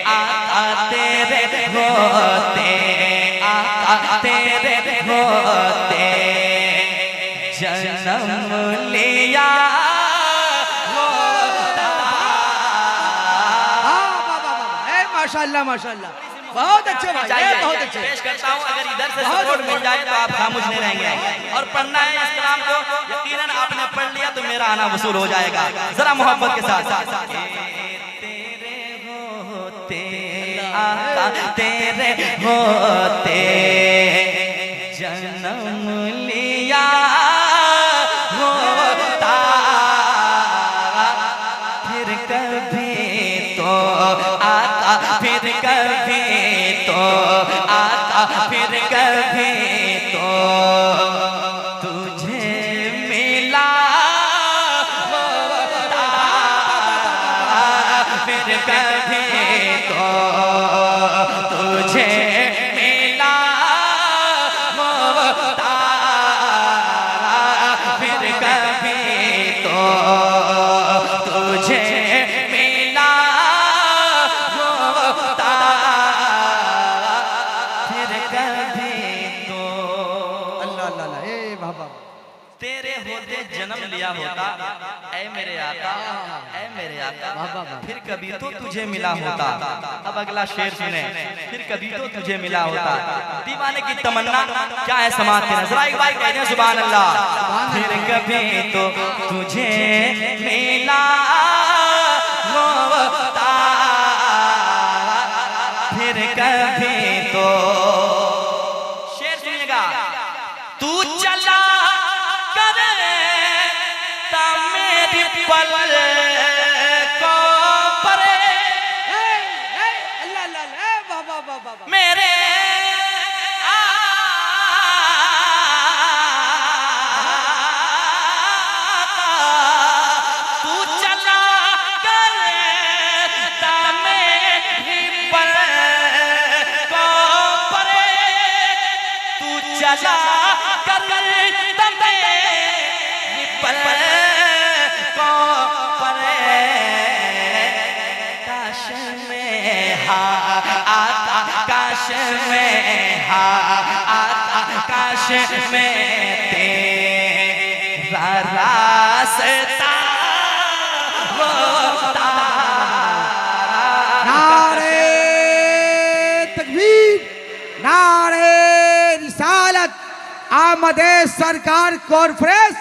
आका तेरे होते, आका तेरे होते जन्म लिया होता। माशाल्लाह माशाल्लाह, बहुत अच्छे भाई, बहुत अच्छे। पेश करता हूँ, अगर इधर से सपोर्ट मिल जाए तो आप खामोश नहीं रहेंगे और पढ़ना है इस कलाम को। यकीनन आपने पढ़ लिया तो मेरा आना वसूल हो जाएगा। जरा मोहब्बत के साथ। तेरे होते, आका तेरे होते जन्म लिया होता, फिर कभी तो आका, फिर कभी तो आका, फिर कभी तो तुझे मिला होता, फिर कभी तो तुझे मिला होता, फिर कभी तो तुझे मिला होता, फिर कभी तो। अल्लाह अल्लाह, ए बाबा तेरे होते जन्म लिया होता, ऐ मेरे आका, ऐ मेरे आका, फिर कभी तो तुझे मिला होता। अब अगला शेर सुने, फिर कभी तो तुझे मिला होता। दीवाने की तमन्ना क्या है समाज के नजर, एक बार कह दें सुभान अल्लाह। फिर कभी तो तुझे मिला होता, फिर कभी तो। शेर सुनिएगा, तू चला मेरी पल को परे, अल्लाह अल्लाह, बाबा बाबा मेरे आका, तू चला करता मेरी पल को परे, तू चला करता मेरी पल को परे, काश में हा आता, काश में हा आता, काश में तेरा रास्ता होता। नारे तकबीर, नारे रिसालत। आमदे सरकार कॉन्फ्रेंस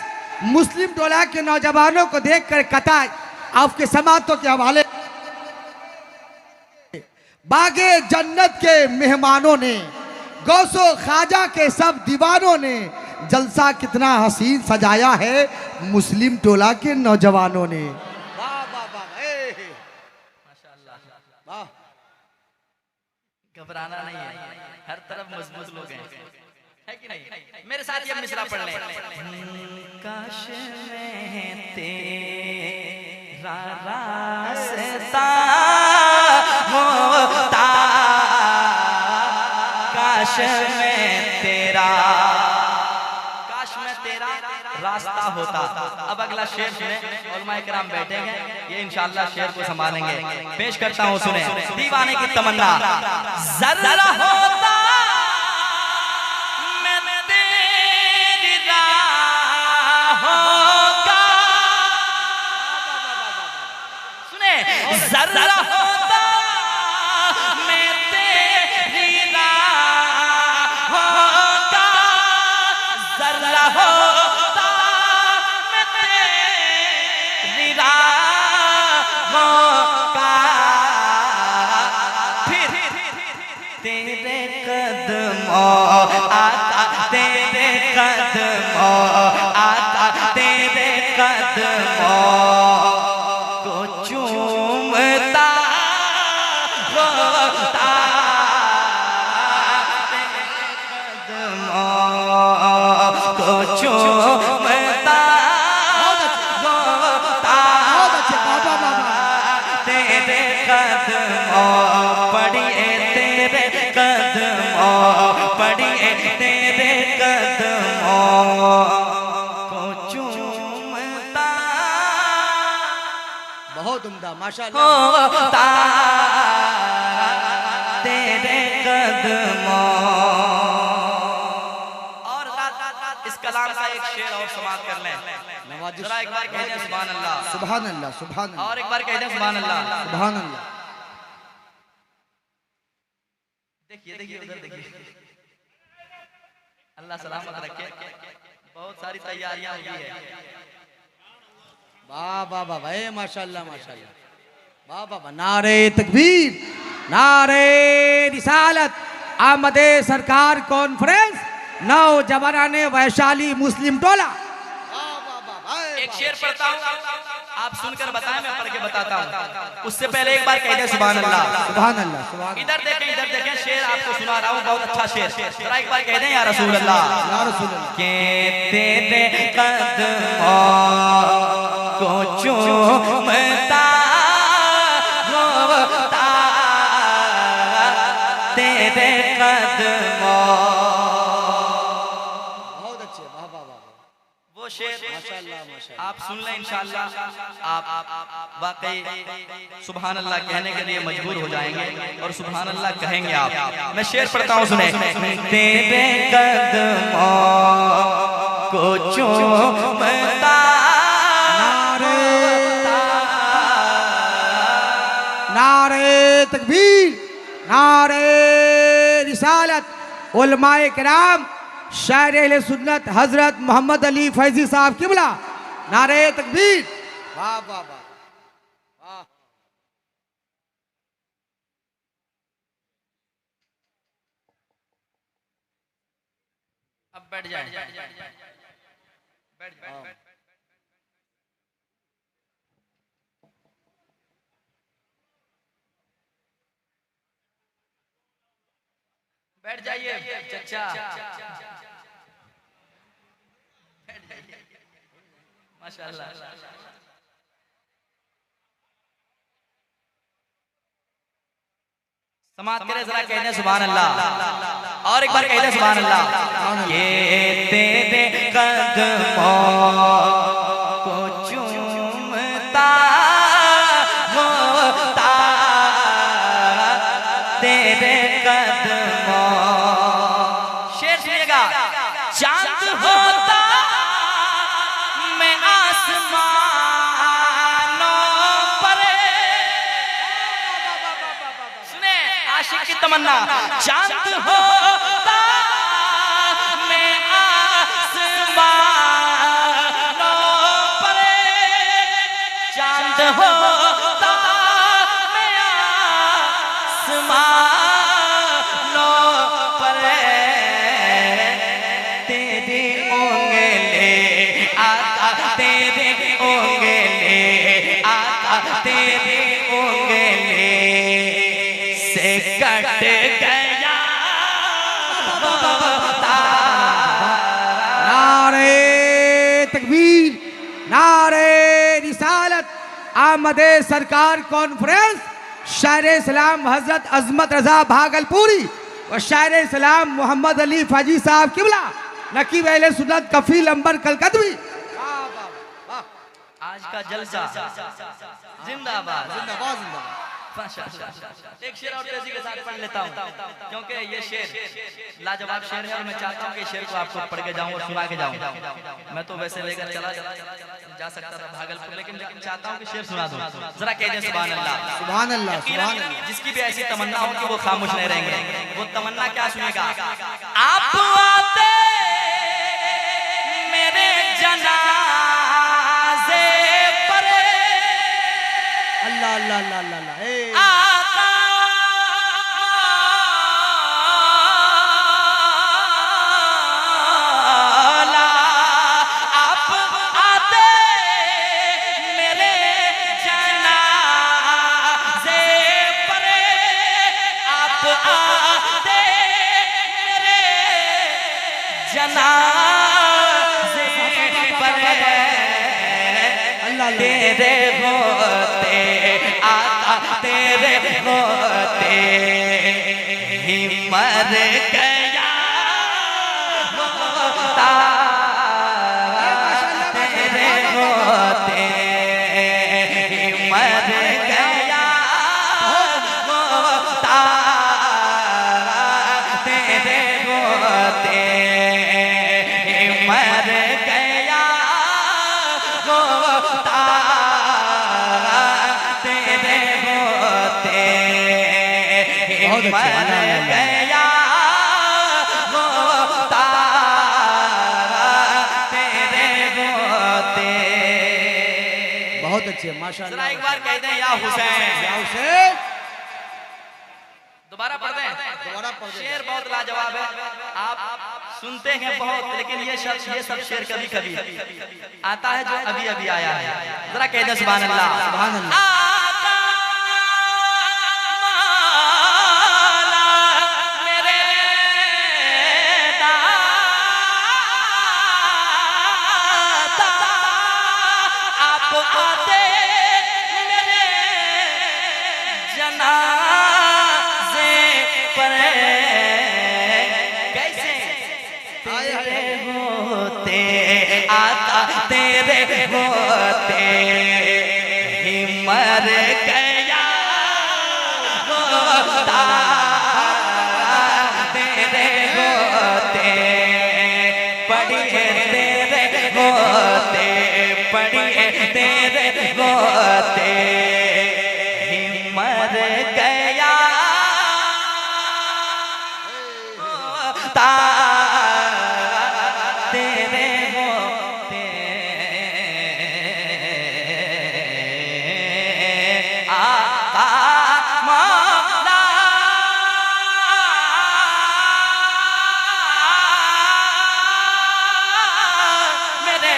मुस्लिम टोला के नौजवानों को देखकर कताई आपके समातों के हवाले। बागे जन्नत के मेहमानों ने, गौसो ख्वाजा के सब दीवानों ने जलसा कितना हसीन सजाया है मुस्लिम टोला के नौजवानों ने। वाह वाह वाह, माशाअल्लाह, वाह। घबराना नहीं है, हर तरफ मजबूत लोग हैं, है कि नहीं? मेरे साथ ये मिसरा पढ़ लें। काश में तेरा रास्ता होता, काश में तेरा, काश में तेरा रास्ता होता। अब अगला शेर सुने, उलमाए किराम बैठे हैं, ये इंशाअल्लाह शेर को संभालेंगे। पेश करता हूँ, सुने। दीवाने की तमन्ना, जरा होता मैं तेरी राहों का, सुने, जरा होता मैं तेरी राहों का, जरा होता मैं तेरी राहों का, फिर तेरे कदमों आका, तेरे कदमों आका, तेरे कदमों को चूमता होता, तेरे कदमों को चूमता होता, तेरे कदमों पड़िए, तेरे कदमों पड़िए, तेरे कदमों को चूमता बहुत उम्दा माशाअल्लाह। होता। लोग समाप्त कर लें। नवाजिश। जरा एक बार कह दें सुभान अल्लाह, सुभान अल्लाह, सुभान अल्लाह, और एक बार कह दें सुभान अल्लाह। सुभान अल्लाह। देखिए देखिए उधर देखिए, अल्लाह सलामत रखे। बहुत सारी तैयारियां हुई है। वाह वाह वाह वाह, माशाल्लाह माशाल्लाह, वाह वाह वाह। नारे तकबीर, नारे रिसालत, आमदे सरकार कॉन्फ्रेंस, नौजवान वैशाली मुस्लिम टोला। एक शेर पढ़ता हूँ, आप सुनकर बताएं, मैं पढ़ के बताता हूँ। उससे पहले एक बार कह दे सुभान अल्लाह, सुभान अल्लाह, सुभान। इधर देखें शेर आपको सुना रहा हूँ, बहुत अच्छा शेर। जरा एक बार कह दें या रसूल अल्लाह, या रसूल अल्लाह। के तेरे कदमों को चूमता होता, तेरे कदमों। बहुत अच्छे, वाह वाह वाह। वो शेर माशाल्लाह माशाल्लाह। आप सुन लें इंशाअल्लाह, आप वाकई सुभान अल्लाह कहने के लिए मजबूर हो जाएंगे और सुभान अल्लाह कहेंगे आप। मैं शेर पढ़ता हूँ, सुने। तेरे कदमों को चूमता, नारे तकबीर, नारे रिसालत, उलमाए किराम, शायर अहले सुन्नत हजरत मोहम्मद अली फैजी साहब किबला, नारे तकबीर। वाह वाह वाह वाह। अब बैठ जाए, बैठ जाए। बैठ जाइए चचा, माशाल्लाह। समाप्त करें, जरा कह दें सुभान अल्लाह, और एक बार कह दें सुभान अल्लाह। ये तेरे कदमों को चूमता होता, तेरे कदमों। शेर सुनिएगा। चांद होता मैं आसमानों पर, सुने आशिक की तमन्ना। चांद होता मैं आसमानों पर, चांद होता मैं आसमानों पर, तेरी उंगली आता, तेरी उंगली आता, तेरी उंगली से कट गया नारे तकबीर, नारे रिसालत, आमदे सरकार कॉन्फ्रेंस, शायर इस्लाम हजरत अजमत रजा भागलपुरी और शायर इस्लाम मोहम्मद अली फैजी साहब किबला, नकीब अहले सुन्नत कफील अंबर कलकदवी। आज का जलसा जिंदाबाद, जिंदाबाद जिंदाबाद। एक शेर और तेजी के साथ पढ़ लेता हूँ, क्योंकि ये शेर लाजवाब शेर है और मैं चाहता हूँ कि शेर को आपको पढ़ के जाऊँ और सुना के जाऊँ। मैं तो वैसे लेकर चला जा सकता था भागलपुर, लेकिन चाहता हूँ कि शेर सुना दूँ। जरा कह दें सुभान अल्लाह, सुभान अल्लाह, सुभान अल्लाह। जिसकी भी ऐसी तमन्ना हो कि वो खामोश नहीं रहेंगे। वो तमन्ना क्या सुनेगा। आप आते मेरे जनाजे पर, अल्लाह अल्लाह अल्लाह अल्लाह अल्लाह। आका आप आते मेरे जनाजे पर, आप आते मेरे जनाजे पर, अल्लाह तेरे होते आका, तेरे होते ही मर गया होता, तेरे होते ही मर गया होता, तेरे होते ही मर गया मर गया होता तेरे होते। बहुत अच्छे माशाल्लाह। जरा एक बार कह दें या हुसैन। या हुसैन। दोबारा पढ़ दें। दोबारा पढ़ दें। शेर बहुत लाजवाब है, आप सुनते हैं बहुत, लेकिन ये सब शेर कभी कभी आता है जो अभी अभी आया है। जरा कह दें सुभान अल्लाह। सुभान अल्लाह। तेरे होते ही मर गया होता तेरे होते पढ़िए तेरे होते पढ़िए तेरे होते ही मर गया होता तेरे होते आका मौला मेरे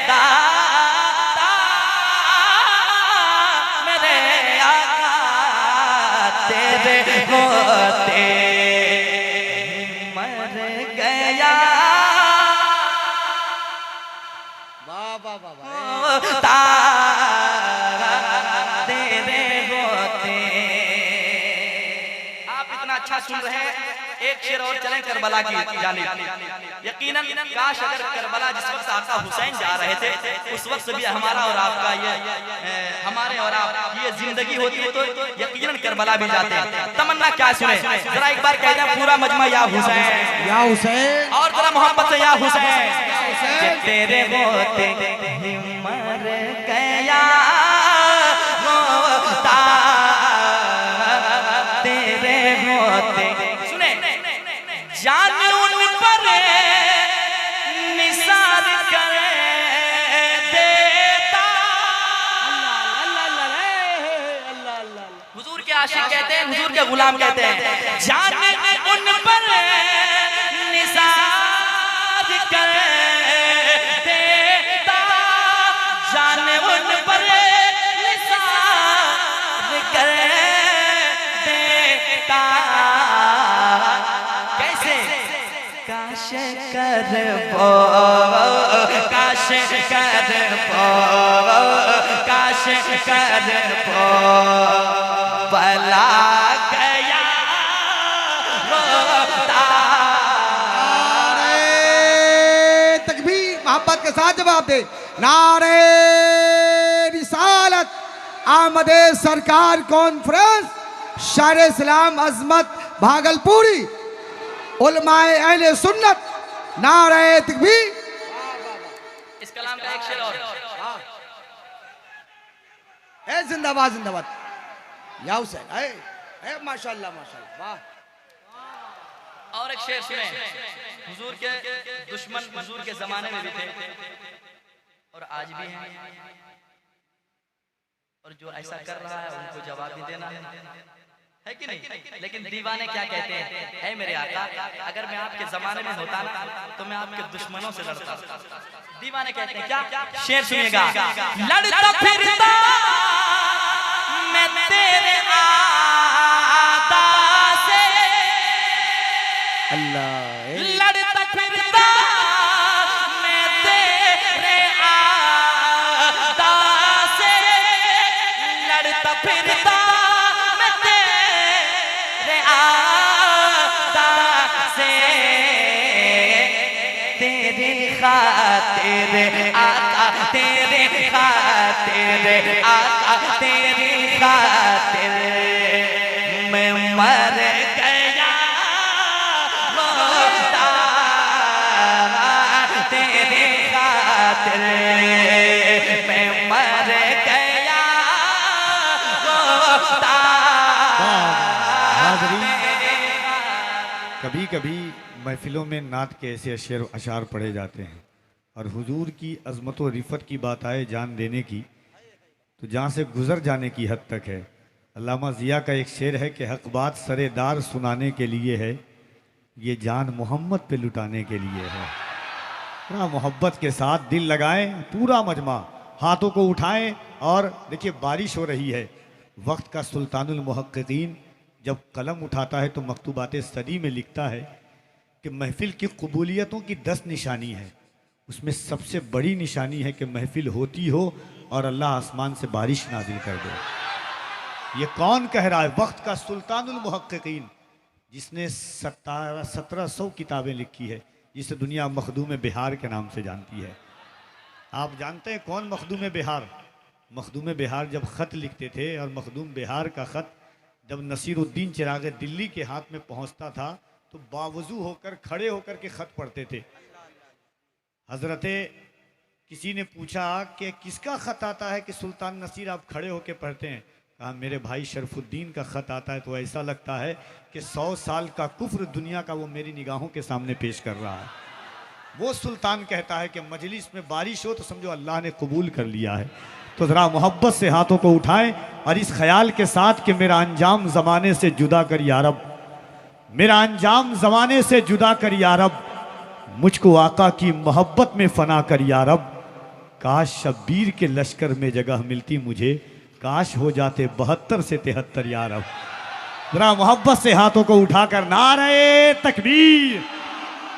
दाता मेरे आका तेरे होते मर गया होता तेरे होते। आप इतना अच्छा सुन रहे हैं, एक शेर और चलें करबला की जानिब। यकीनन काश अगर करबला जिस वक्त आका हुसैन जा रहे थे उस वक्त भी हमारा और आपका ये हमारे और आप ये जिंदगी होती तो यकीनन करबला भी जाते। तमन्ना क्या सुने, जरा एक बार कह दें पूरा मजमा या हुसैन या हुसैन। और जरा मोहब्बत से या हुसैन। तेरे होते ही मर गया होता तेरे होते। सुने जान उन पर निसार कर देता। हुजूर के आशिक कहते हैं, हुजूर के गुलाम कहते हैं, जान उन पर निसार कर देता जान उन पर निसार कर देता। कैसे काश कर पो काश कर पो काश कर पो भला गया होता। तकबीर मोहब्बत के साथ जवाब दे। नारे रिसालत आमदे सरकार कॉन्फ्रेंस शायर इस्लाम अजमत भागलपुरी उलमाए अहले सुन्नत नारे तकबीर। इस कलाम का एक शेर और ए जिंदाबाद जिंदाबाद या हुसैन। ए माशाल्लाह माशाल्लाह वाह। और एक शेर सुने, हुजूर के दुश्मन हुजूर के जमाने में भी थे और आज भी हैं, और जो ऐसा कर रहा है उनको जवाब भी देना है कि नहीं। लेकिन दीवाने क्या कहते हैं, ऐ मेरे आका अगर मैं आपके जमाने में होता ना तो मैं आपके दुश्मनों से लड़ता। दीवाने कहते हैं क्या, शेर सुनिएगा। लड़ता फिरता मैं तेरे आदा से अल्लाह लड़ता फिरता मैं तेरे आदा से लड़ता फिरता मैं तेरे आदा से तेरी खातिर आका तेरे खातिर आका तेरी खातिर मैं मर गया होता तेरे खातिर मैं मर गया होता हाज़रीन कभी कभी महफिलों में नात के ऐसे शेर अशार पढ़े जाते हैं और हुजूर की अज़मत व रिफ़त की बात आए जान देने की, तो जहाँ से गुज़र जाने की हद तक है। अल्लामा ज़िया का एक शेर है कि हक़ बात सरेदार सुनाने के लिए है, ये जान मोहम्मद पे लुटाने के लिए है। पूरा मोहब्बत के साथ दिल लगाएं, पूरा मजमा हाथों को उठाएं। और देखिए बारिश हो रही है, वक्त का सुल्तानुल मुहक्किकीन जब कलम उठाता है तो मकतूबात सदी में लिखता है कि महफिल की कबूलियतों की 10 निशानी है, उसमें सबसे बड़ी निशानी है कि महफिल होती हो और अल्लाह आसमान से बारिश नाजिल कर दे। ये कौन कह रहा है? वक्त का सुल्तानुल मुहक्किकीन, जिसने 1700 किताबें लिखी है, जिसे दुनिया मखदूम बिहार के नाम से जानती है। आप जानते हैं कौन मखदूम बिहार? मखदूम बिहार जब ख़त लिखते थे और मखदूम बिहार का ख़त जब नसीरुद्दीन चिराग दिल्ली के हाथ में पहुंचता था तो बावजू होकर खड़े होकर के ख़त पढ़ते थे। हजरते किसी ने पूछा कि किसका ख़त आता है कि सुल्तान नसीर आप खड़े होकर पढ़ते हैं? कहा मेरे भाई शरफुद्दीन का ख़त आता है तो ऐसा लगता है कि 100 साल का कुफ्र दुनिया का वो मेरी निगाहों के सामने पेश कर रहा है। वो सुल्तान कहता है कि मजलिस में बारिश हो तो समझो अल्लाह ने कबूल कर लिया है। तो ज़रा मोहब्बत से हाथों को उठाएं और इस ख्याल के साथ कि मेरा अंजाम ज़माने से जुदा कर या रब, मेरा अंजाम ज़माने से जुदा कर या रब, मुझको आका की मोहब्बत में फ़ना कर या रब। काश शब्बीर के लश्कर में जगह मिलती मुझे, काश हो जाते 72 से 73 या रब। ज़रा मोहब्बत से हाथों को उठाकर नारे तकबीर,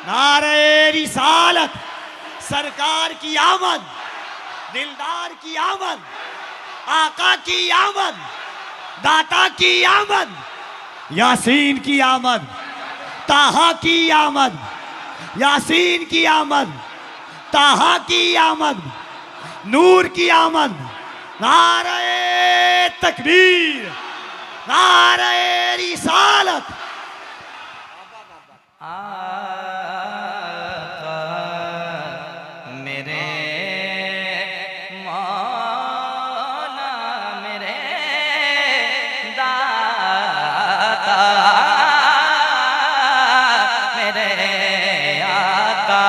नारे रिसालत, सरकार की आमद, दिलदार की आमद, आका की आमद, दाता की आमद, यासीन की आमद, ताहा की आमद, यासीन की आमद, ताहा की आमद, नूर की आमद। नारे तकबीर, नारे रिसालत। मेरे मौला मेरे दाता मेरे आका,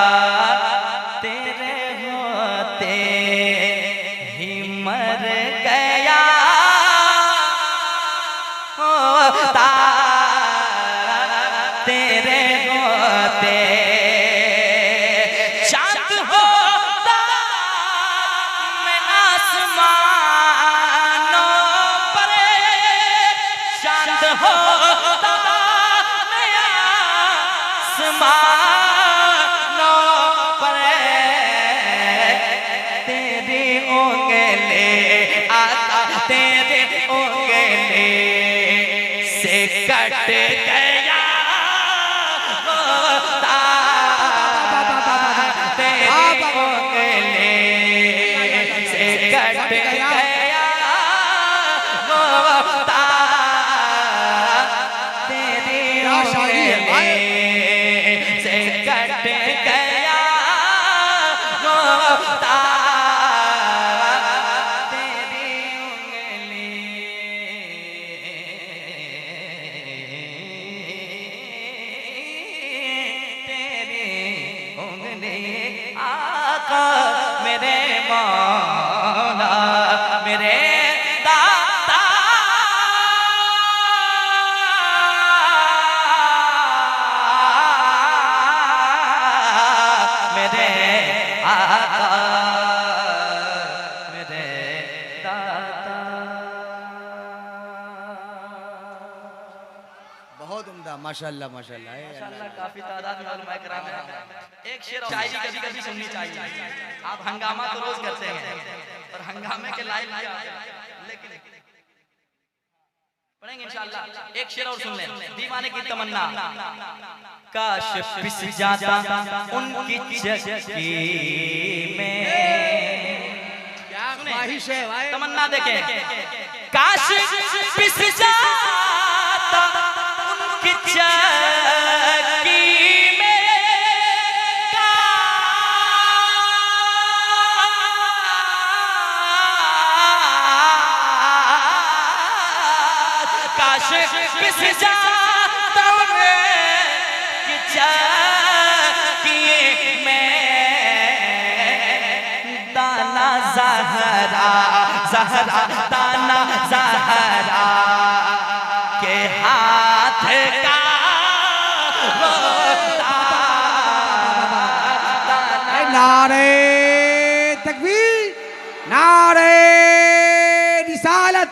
तेरे होते ही मर गया होता, तेरे होते चांद होता मैं आसमानों पर, चांद होता मैं आसमानों पर, तेरी उंगली आका, तेरी उंगली से कट गया होता, तेरी उंगली से कट गया होता, तेरी उंगली से कट गया होता, तेरी उंगली, तेरी उंगली आका मेरे मौला मेरे दाता मेरे आका मेरे दाता। बहुत उम्दा, माशाल्लाह माशाल्लाह। माशाल्लाह काफी तादाद में उलमा किराम हैं। एक शेर शायरी कभी कभी सुननी चाहिए। आप हंगामा तो रोज करते हैं और हंगामे के लायक नहीं आते, लेकिन पढ़ेंगे इंशाल्लाह। एक शेर और सुन लें, दीवाने की तमन्ना। काश पिस जाता उनकी चक्की में, क्या ख्वाहिश है भाई? तमन्ना देखें। काश पिस जाता उनकी चक्की में, काश पिस जाता चकी में दाना ज़हरा ज़हरा दाना ज़हरा के हाथ का नारे तकबीर, नारे रिसालत,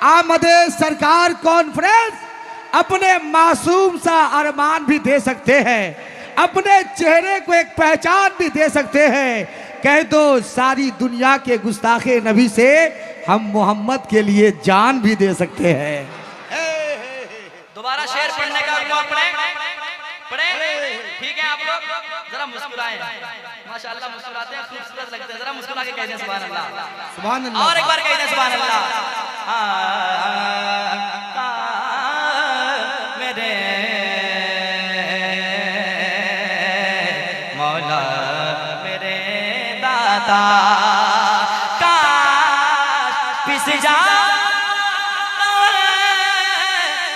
आमदे सरकार कॉन्फ्रेंस अपने मासूम सा अरमान भी दे सकते हैं, अपने चेहरे को एक पहचान भी दे सकते हैं। कह दो सारी दुनिया के गुस्ताखे नबी से हम मोहम्मद के लिए जान भी दे सकते हैं। दोबारा शेर पढ़ने का पढ़े ठीक है। आप लोग जरा मुस्कुराएं, माशाअल्लाह मुस्कुराते हैं, खूबसूरत लगते हैं। जरा मुस्कुरा के कह दें सुभान अल्लाह, सुभान अल्लाह। और एक बार कह दें सुभान अल्लाह। मेरे मौला मेरे दाता काश पिस जा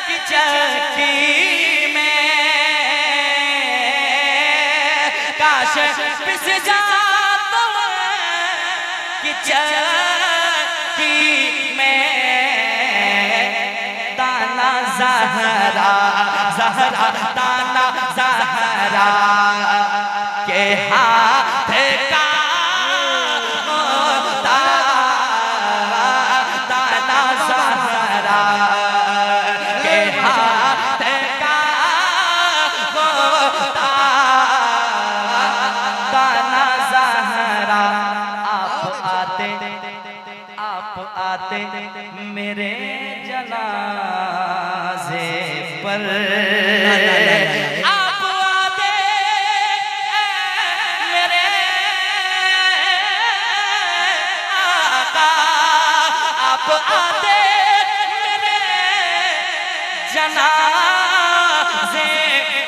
कि चक्की में, काश पिस जा कि चक्की में दाना ज़हरा ज़हरा दाना ज़हरा के हाथ का दाना ज़हरा के हाथ का दाना ज़हरा। आप आते मेरे जनाज़े पर, आप आते मेरे आका, आप आते मेरे जनाज़े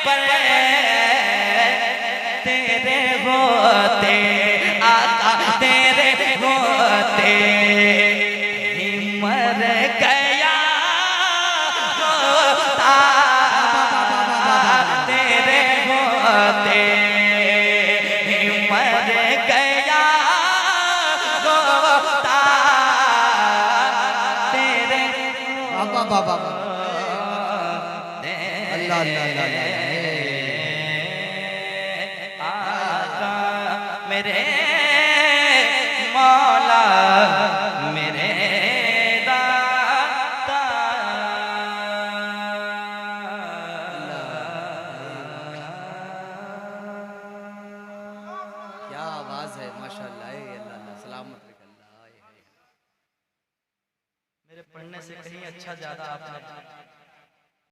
पर, तेरे होते आका तेरे होते ही मर गया होता, तेरे होते ही मर गया होता, तेरे बाबा बाबा अल्लाह अल्लाह अल्लाह। आका मेरे मौला मेरे दाता। क्या आवाज है माशाअल्लाह, अल्लाह सलामत रखे अल्लाह। मेरे पढ़ने से कहीं अच्छा ज्यादा आपने